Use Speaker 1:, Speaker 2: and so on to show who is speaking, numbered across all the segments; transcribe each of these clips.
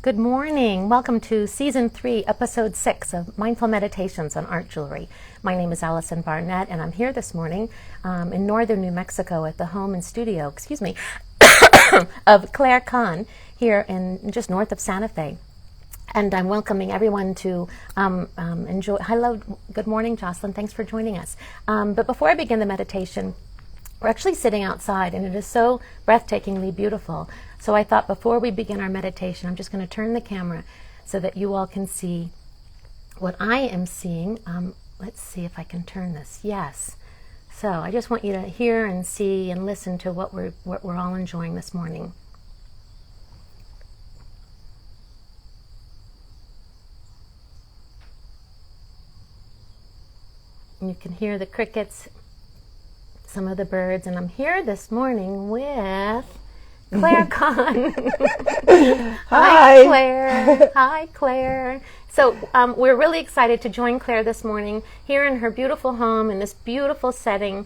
Speaker 1: Good morning. Welcome to Season 3, Episode 6 of Mindful Meditations on Art Jewelry. My name is Allison Barnett, and I'm here this morning in northern New Mexico at the home and studio, of Claire Kahn here in just north of Santa Fe. And I'm welcoming everyone to enjoy. Hello, good morning, Jocelyn. Thanks for joining us. But before I begin the meditation, we're actually sitting outside, and it is so breathtakingly beautiful. So I thought before we begin our meditation, I'm just going to turn the camera so that you all can see what I am seeing. Let's see if I can turn this. Yes. So I just want you to hear and see and listen to what we're all enjoying this morning. And you can hear the crickets, some of the birds, and I'm here this morning with Claire Kahn. Hi, Claire. Hi, Claire. So we're really excited to join Claire this morning here in her beautiful home in this beautiful setting.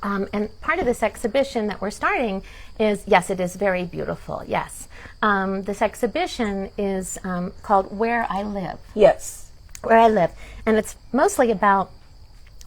Speaker 1: And part of this exhibition that we're starting is, yes, it is very beautiful, yes. This exhibition is called Where I Live.
Speaker 2: Yes.
Speaker 1: Where I Live. And it's mostly about,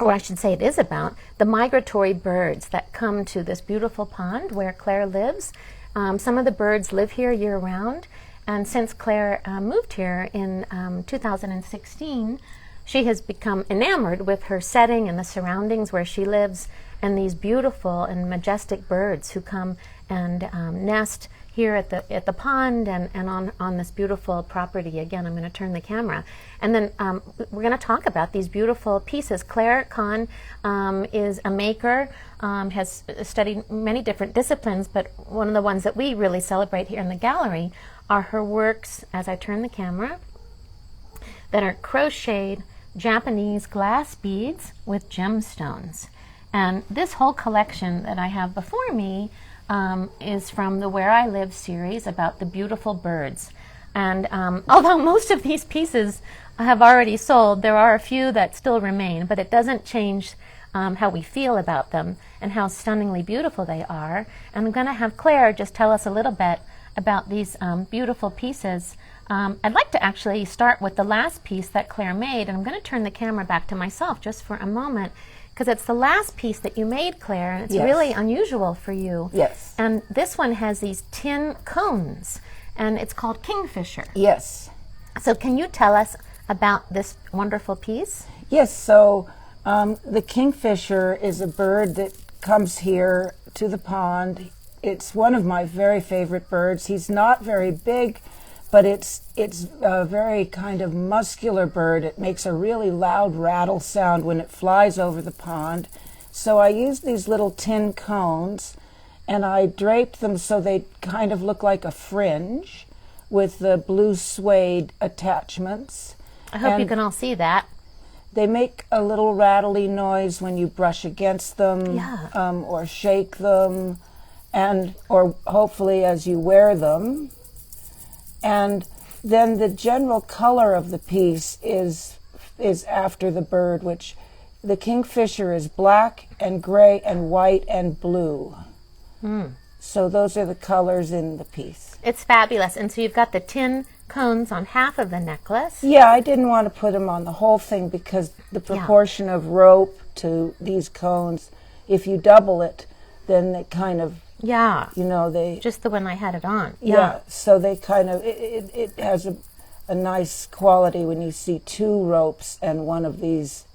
Speaker 1: or I should say it is about, the migratory birds that come to this beautiful pond where Claire lives. Some of the birds live here year-round, and since Claire moved here in 2016, she has become enamored with her setting and the surroundings where she lives, and these beautiful and majestic birds who come and nest here at the pond and on this beautiful property. Again, I'm going to turn the camera. And then we're going to talk about these beautiful pieces. Claire Kahn is a maker, has studied many different disciplines, but one of the ones that we really celebrate here in the gallery are her works, as I turn the camera, that are crocheted Japanese glass beads with gemstones. And this whole collection that I have before me is from the Where I Live series about the beautiful birds. And although most of these pieces have already sold, there are a few that still remain, but it doesn't change how we feel about them and how stunningly beautiful they are. And I'm going to have Claire just tell us a little bit about these beautiful pieces. I'd like to actually start with the last piece that Claire made, and I'm going to turn the camera back to myself just for a moment, because it's the last piece that you made, Claire, and it's really unusual for you.
Speaker 2: Yes.
Speaker 1: And this one has these tin cones, and it's called Kingfisher.
Speaker 2: Yes.
Speaker 1: So can you tell us about this wonderful piece?
Speaker 2: Yes, so the kingfisher is a bird that comes here to the pond. It's one of my very favorite birds. He's not very big, but it's a very kind of muscular bird. It makes a really loud rattle sound when it flies over the pond. So I used these little tin cones, and I draped them so they kind of look like a fringe with the blue suede attachments.
Speaker 1: I hope you can all see that.
Speaker 2: They make a little rattly noise when you brush against them, or shake them, or hopefully as you wear them. And then the general color of the piece is after the bird, which the kingfisher is black and gray and white and blue. So those are the colors in the piece.
Speaker 1: It's fabulous. And so you've got the tin cones on half of the necklace.
Speaker 2: Yeah, I didn't want to put them on the whole thing because the proportion of rope to these cones, if you double it, then it kind of, they...
Speaker 1: Just the one I had it on.
Speaker 2: Yeah, so they kind of, it has a nice quality when you see two ropes and one of these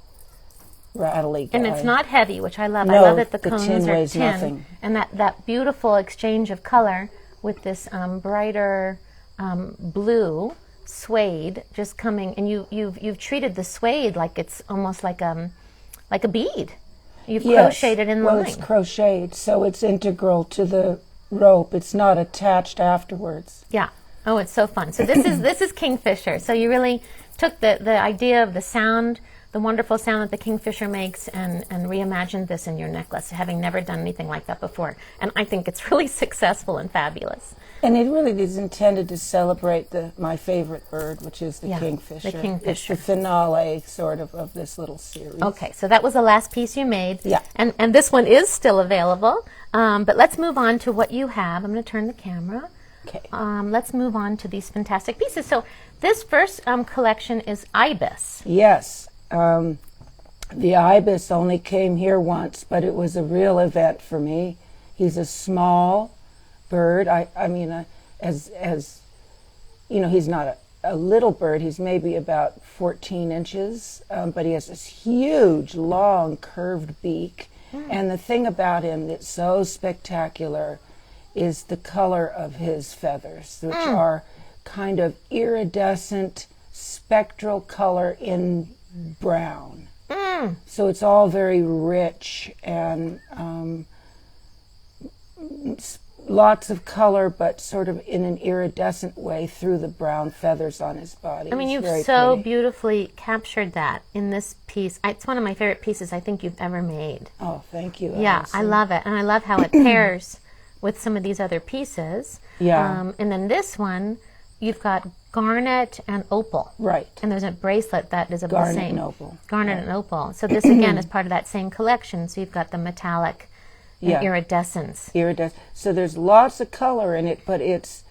Speaker 2: rattly guys.
Speaker 1: And it's not heavy, which I love.
Speaker 2: No,
Speaker 1: I love that the cones
Speaker 2: tin
Speaker 1: are
Speaker 2: weighs
Speaker 1: tin.
Speaker 2: nothing.
Speaker 1: And that beautiful exchange of color with this brighter blue suede just coming, and you've treated the suede like it's almost like a bead. You've crocheted in line.
Speaker 2: Well, it's crocheted, so it's integral to the rope. It's not attached afterwards.
Speaker 1: Yeah. Oh, it's so fun. So this is Kingfisher. So you really took the idea of the sound, the wonderful sound that the kingfisher makes, and reimagined this in your necklace, having never done anything like that before. And I think it's really successful and fabulous.
Speaker 2: And it really is intended to celebrate my favorite bird, which is the kingfisher.
Speaker 1: The kingfisher.
Speaker 2: It's the finale, sort of this little series.
Speaker 1: Okay, so that was the last piece you made.
Speaker 2: Yeah.
Speaker 1: And this one is still available. But let's move on to what you have. I'm going to turn the camera.
Speaker 2: Okay.
Speaker 1: Let's move on to these fantastic pieces. So this first collection is Ibis.
Speaker 2: Yes. The Ibis only came here once, but it was a real event for me. He's a small bird. I mean, as you know, he's not a little bird. He's maybe about 14 inches, but he has this huge, long, curved beak. And the thing about him that's so spectacular is the color of his feathers, which are kind of iridescent, spectral color in brown. So it's all very rich and lots of color, but sort of in an iridescent way through the brown feathers on his body.
Speaker 1: I mean,
Speaker 2: It's
Speaker 1: you've
Speaker 2: very
Speaker 1: so
Speaker 2: pretty.
Speaker 1: beautifully captured that in this piece. It's one of my favorite pieces I think you've ever made.
Speaker 2: Oh, thank you,
Speaker 1: Yeah,
Speaker 2: Allison.
Speaker 1: I love it. And I love how it pairs with some of these other pieces.
Speaker 2: Yeah.
Speaker 1: And then this one, you've got garnet and opal.
Speaker 2: Right.
Speaker 1: And there's a bracelet that is of
Speaker 2: Garnet
Speaker 1: the same.
Speaker 2: and opal.
Speaker 1: Garnet and opal. So this, again, is part of that same collection. So you've got the metallic and
Speaker 2: Yeah.
Speaker 1: iridescence.
Speaker 2: Iridescent. So there's lots of color in it, but it's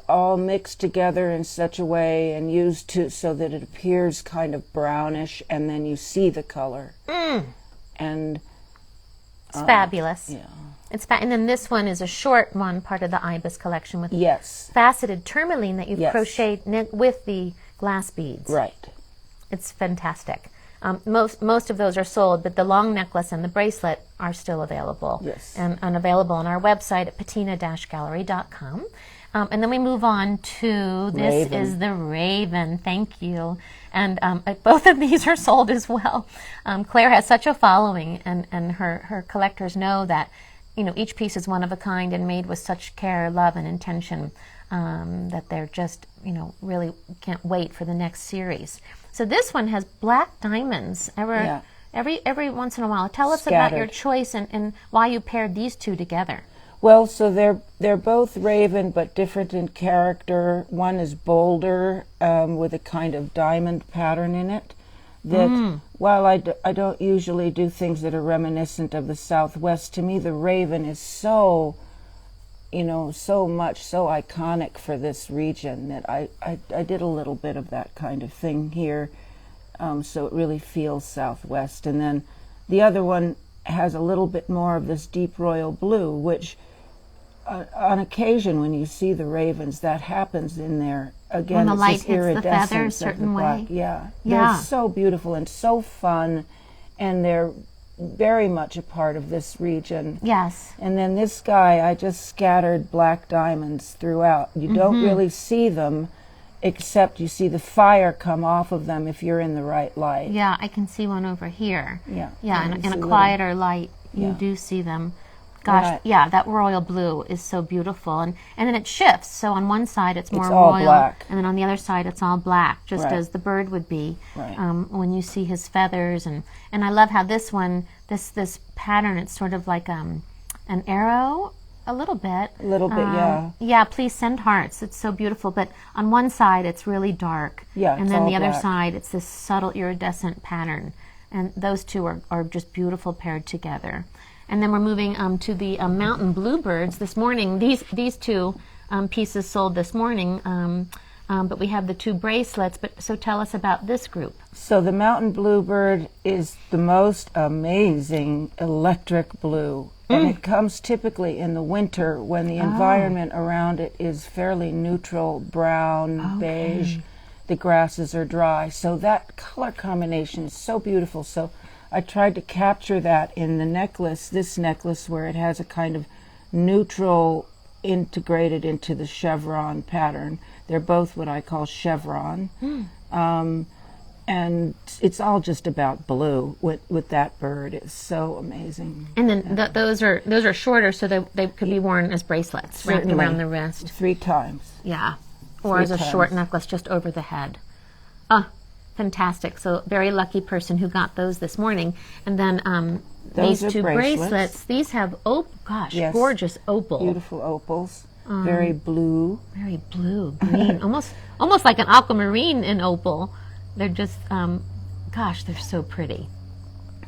Speaker 2: all mixed together in such a way and used to so that it appears kind of brownish, and then you see the color. And
Speaker 1: It's fabulous.
Speaker 2: yeah.
Speaker 1: And then this one is a short one, part of the Ibis collection with
Speaker 2: Yes.
Speaker 1: faceted tourmaline that you've
Speaker 2: Yes.
Speaker 1: crocheted with the glass beads.
Speaker 2: Right.
Speaker 1: It's fantastic. Most of those are sold, but the long necklace and the bracelet are still available.
Speaker 2: Yes.
Speaker 1: And available on our website at patina-gallery.com. And then we move on to this
Speaker 2: Raven.
Speaker 1: is the Raven. Thank you. And both of these are sold as well. Claire has such a following, and her collectors know that each piece is one of a kind and made with such care, love, and intention that they're just really can't wait for the next series. So this one has black diamonds every once in a while. Tell us about your
Speaker 2: Scattered.
Speaker 1: choice and why you paired these two together.
Speaker 2: Well, so they're both raven, but different in character. One is bolder with a kind of diamond pattern in it. That while I don't usually do things that are reminiscent of the Southwest, to me the raven is so iconic for this region that I did a little bit of that kind of thing here, so it really feels Southwest. And then the other one has a little bit more of this deep royal blue, which on occasion when you see the ravens, that happens in there. Again,
Speaker 1: When the
Speaker 2: it's
Speaker 1: light
Speaker 2: this
Speaker 1: hits the feather a
Speaker 2: iridescence of the
Speaker 1: certain
Speaker 2: black.
Speaker 1: way.
Speaker 2: Yeah.
Speaker 1: Yeah.
Speaker 2: They're so beautiful and so fun, and they're very much a part of this region.
Speaker 1: Yes.
Speaker 2: And then this guy, I just scattered black diamonds throughout. You don't really see them, except you see the fire come off of them if you're in the right light.
Speaker 1: Yeah, I can see one over here.
Speaker 2: Yeah.
Speaker 1: Yeah,
Speaker 2: And
Speaker 1: in
Speaker 2: it's
Speaker 1: a
Speaker 2: little-
Speaker 1: quieter light, you
Speaker 2: Yeah.
Speaker 1: do see them. Gosh,
Speaker 2: Right.
Speaker 1: yeah, that royal blue is so beautiful. And then it shifts. So on one side it's more
Speaker 2: It's all
Speaker 1: royal,
Speaker 2: black.
Speaker 1: and then on the other side it's all black, just
Speaker 2: Right.
Speaker 1: as the bird would be
Speaker 2: Right.
Speaker 1: when you see his feathers. And I love how this one, this pattern, it's sort of like an arrow, a little bit.
Speaker 2: A little bit, yeah.
Speaker 1: Yeah, please send hearts. It's so beautiful. But on one side it's really dark.
Speaker 2: Yeah,
Speaker 1: and
Speaker 2: it's
Speaker 1: then
Speaker 2: all
Speaker 1: the other
Speaker 2: black.
Speaker 1: side it's this subtle iridescent pattern. And those two are just beautiful paired together. And then we're moving to the mountain bluebirds this morning. These two pieces sold this morning, but we have the two bracelets. So tell us about this group.
Speaker 2: So the mountain bluebird is the most amazing electric blue. And it comes typically in the winter when the environment around it is fairly neutral, brown, beige. The grasses are dry. So that color combination is so beautiful. So I tried to capture that in the necklace, this necklace, where it has a kind of neutral integrated into the chevron pattern. They're both what I call chevron. And it's all just about blue with that bird. It's so amazing.
Speaker 1: And then those are shorter, so they could be worn as bracelets wrapped
Speaker 2: Certainly.
Speaker 1: around the wrist.
Speaker 2: 3 times.
Speaker 1: Yeah, or
Speaker 2: 3
Speaker 1: as a
Speaker 2: times.
Speaker 1: short necklace just over the head. Fantastic. So very lucky person who got those this morning. And then
Speaker 2: Those
Speaker 1: these
Speaker 2: are
Speaker 1: two
Speaker 2: bracelets.
Speaker 1: these have
Speaker 2: Yes.
Speaker 1: gorgeous opal.
Speaker 2: Beautiful opals. Very blue.
Speaker 1: Very blue, green, almost like an aquamarine in opal. They're just, they're so pretty.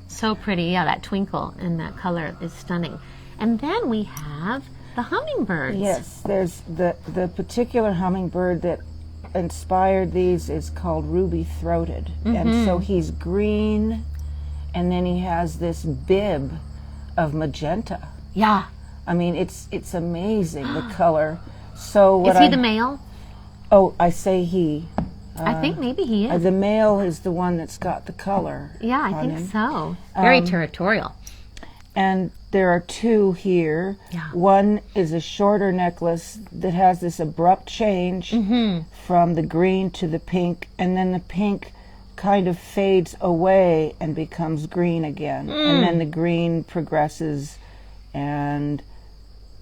Speaker 1: So pretty. Yeah, that twinkle and that color is stunning. And then we have the hummingbirds.
Speaker 2: Yes, there's the particular hummingbird that inspired these is called ruby-throated. And so he's green, and then he has this bib of magenta.
Speaker 1: Yeah.
Speaker 2: I mean, it's amazing, the color. So what
Speaker 1: Is he the male?
Speaker 2: Oh, I say he.
Speaker 1: I think maybe he is.
Speaker 2: The male is the one that's got the color.
Speaker 1: Yeah, I
Speaker 2: on
Speaker 1: think
Speaker 2: him.
Speaker 1: so. Very territorial.
Speaker 2: And there are two here.
Speaker 1: Yeah.
Speaker 2: One is a shorter necklace that has this abrupt change from the green to the pink, and then the pink kind of fades away and becomes green again. And then the green progresses, and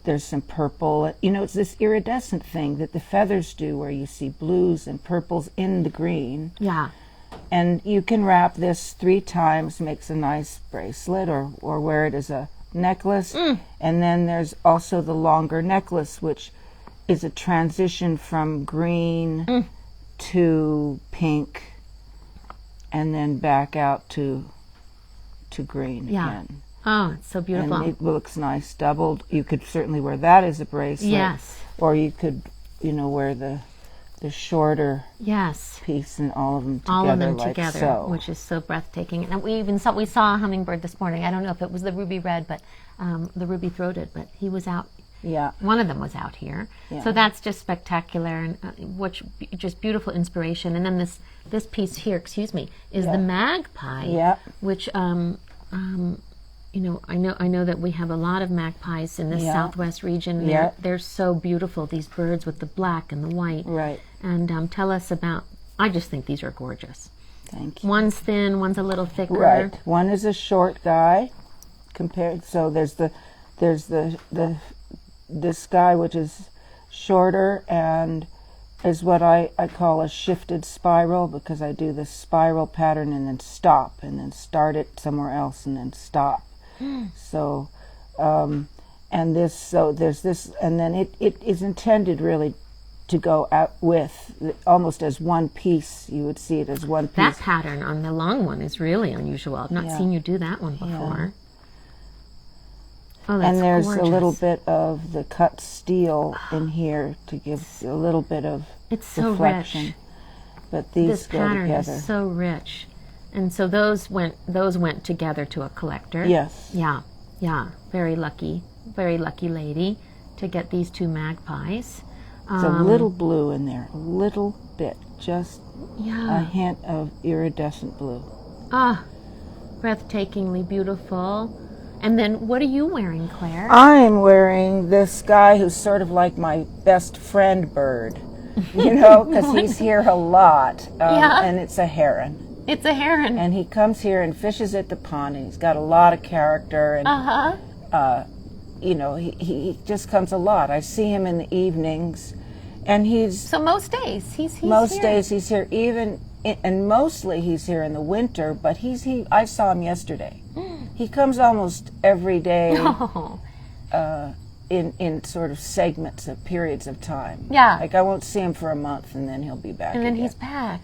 Speaker 2: there's some purple. You know, it's this iridescent thing that the feathers do, where you see blues and purples in the green.
Speaker 1: Yeah.
Speaker 2: And you can wrap this 3 times, makes a nice bracelet, or wear it as a necklace. And then there's also the longer necklace, which is a transition from green to pink, and then back out to green again.
Speaker 1: Oh, it's so beautiful.
Speaker 2: And it looks nice doubled. You could certainly wear that as a bracelet.
Speaker 1: Yes.
Speaker 2: Or you could, wear the shorter piece and all of them together.
Speaker 1: All of them
Speaker 2: like
Speaker 1: together,
Speaker 2: so.
Speaker 1: which is so breathtaking. And we saw a hummingbird this morning. I don't know if it was the ruby red, but the ruby throated, but he was out.
Speaker 2: Yeah.
Speaker 1: One of them was out here. Yeah. So that's just spectacular, and just beautiful inspiration. And then this piece here, is the magpie.
Speaker 2: Yeah.
Speaker 1: Which I know that we have a lot of magpies in this southwest region. They're so beautiful, these birds with the black and the white.
Speaker 2: Right.
Speaker 1: And tell us about, I just think these are gorgeous.
Speaker 2: Thank you.
Speaker 1: One's thin, one's a little thicker.
Speaker 2: Right. One is a short guy so there's this guy which is shorter and is what I call a shifted spiral, because I do this spiral pattern and then stop and then start it somewhere else and then stop. So there's this, and then it is intended really to go out with almost as one piece. You would see it as one piece.
Speaker 1: That pattern on the long one is really unusual. I've not seen you do that one before. Oh, that's
Speaker 2: and there's
Speaker 1: gorgeous.
Speaker 2: A little bit of the cut steel in here to give a little bit of reflection.
Speaker 1: Rich.
Speaker 2: But these go together.
Speaker 1: This pattern is so rich. And so those went together to a collector.
Speaker 2: Yes.
Speaker 1: Yeah. Very lucky lady to get these 2 magpies.
Speaker 2: There's a little blue in there, a little bit, just a hint of iridescent blue.
Speaker 1: Breathtakingly beautiful. And then what are you wearing, Claire?
Speaker 2: I'm wearing this guy who's sort of like my best friend bird, because he's here a lot. And it's a heron.
Speaker 1: It's a heron.
Speaker 2: And he comes here and fishes at the pond, and he's got a lot of character. And, he just comes a lot. I see him in the evenings, and
Speaker 1: So most days he's
Speaker 2: most days he's here, and mostly he's here in the winter, but I saw him yesterday. He comes almost every day in sort of segments of periods of time.
Speaker 1: Yeah.
Speaker 2: Like I won't see him for a month, and then he'll be back
Speaker 1: And then
Speaker 2: again.
Speaker 1: he's back.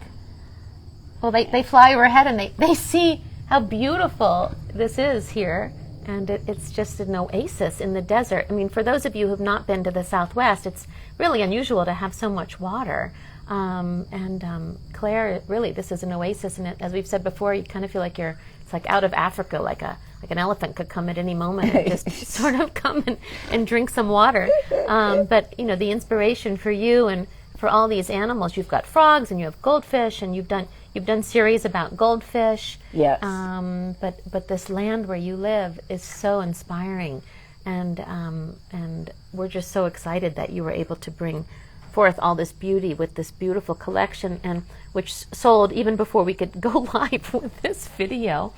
Speaker 1: Well, they fly overhead and they see how beautiful this is here. And it's just an oasis in the desert. I mean, for those of you who have not been to the Southwest, it's really unusual to have so much water. Claire, really, this is an oasis. And as we've said before, you kind of feel like it's like out of Africa, like an elephant could come at any moment and just sort of come and drink some water. But, the inspiration for you and for all these animals, you've got frogs and you have goldfish, and you've done series about goldfish.
Speaker 2: Yes.
Speaker 1: But this land where you live is so inspiring, and we're just so excited that you were able to bring forth all this beauty with this beautiful collection, and which sold even before we could go live with this video.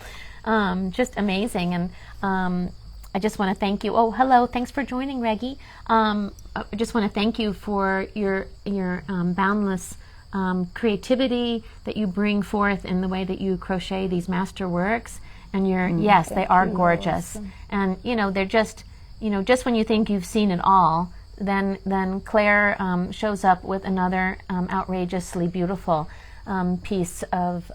Speaker 1: Just amazing. And I just want to thank you. Oh, hello. Thanks for joining, Reggie. I just want to thank you for your boundless creativity that you bring forth in the way that you crochet these master works. And they are gorgeous.
Speaker 2: Awesome.
Speaker 1: And, they're just, just when you think you've seen it all, then Claire shows up with another outrageously beautiful piece of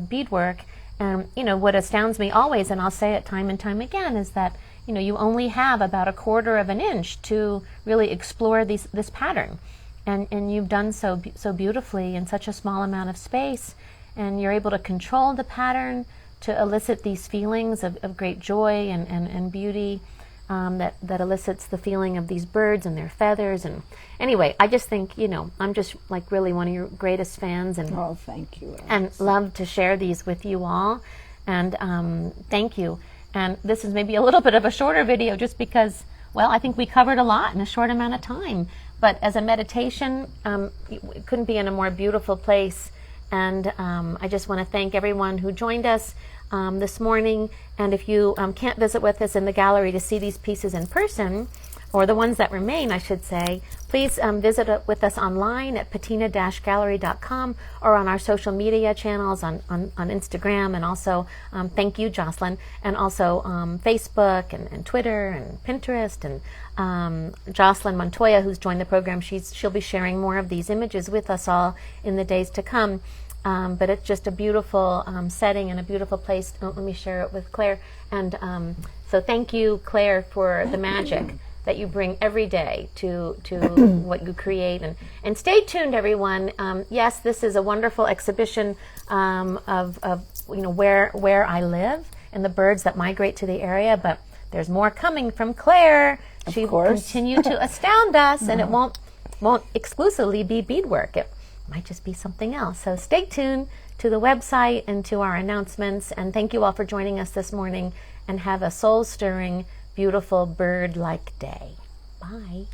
Speaker 1: beadwork. And what astounds me always, and I'll say it time and time again, is that you only have about 1/4 of an inch to really explore this pattern. And you've done so beautifully in such a small amount of space, and you're able to control the pattern to elicit these feelings of great joy and beauty that elicits the feeling of these birds and their feathers. And anyway, I just think, I'm just like really one of your greatest fans, and
Speaker 2: oh, thank you, Allison.
Speaker 1: And love to share these with you all. And thank you. And this is maybe a little bit of a shorter video just because, well, I think we covered a lot in a short amount of time. But as a meditation, it couldn't be in a more beautiful place. And I just want to thank everyone who joined us this morning. And if you can't visit with us in the gallery to see these pieces in person, or the ones that remain, I should say, please visit with us online at patina-gallery.com or on our social media channels on Instagram, and also, thank you, Jocelyn, and also Facebook and Twitter and Pinterest. And Jocelyn Montoya, who's joined the program, she'll be sharing more of these images with us all in the days to come. But it's just a beautiful setting and a beautiful place. Let me share it with Claire. And so thank you, Claire, for the magic that you bring every day to what you create. And stay tuned, everyone. Yes, this is a wonderful exhibition of where I live and the birds that migrate to the area. But there's more coming from Claire. She will continue to astound us, and it won't exclusively be beadwork. It might just be something else. So stay tuned to the website and to our announcements. And thank you all for joining us this morning, and have a soul-stirring, beautiful bird-like day. Bye.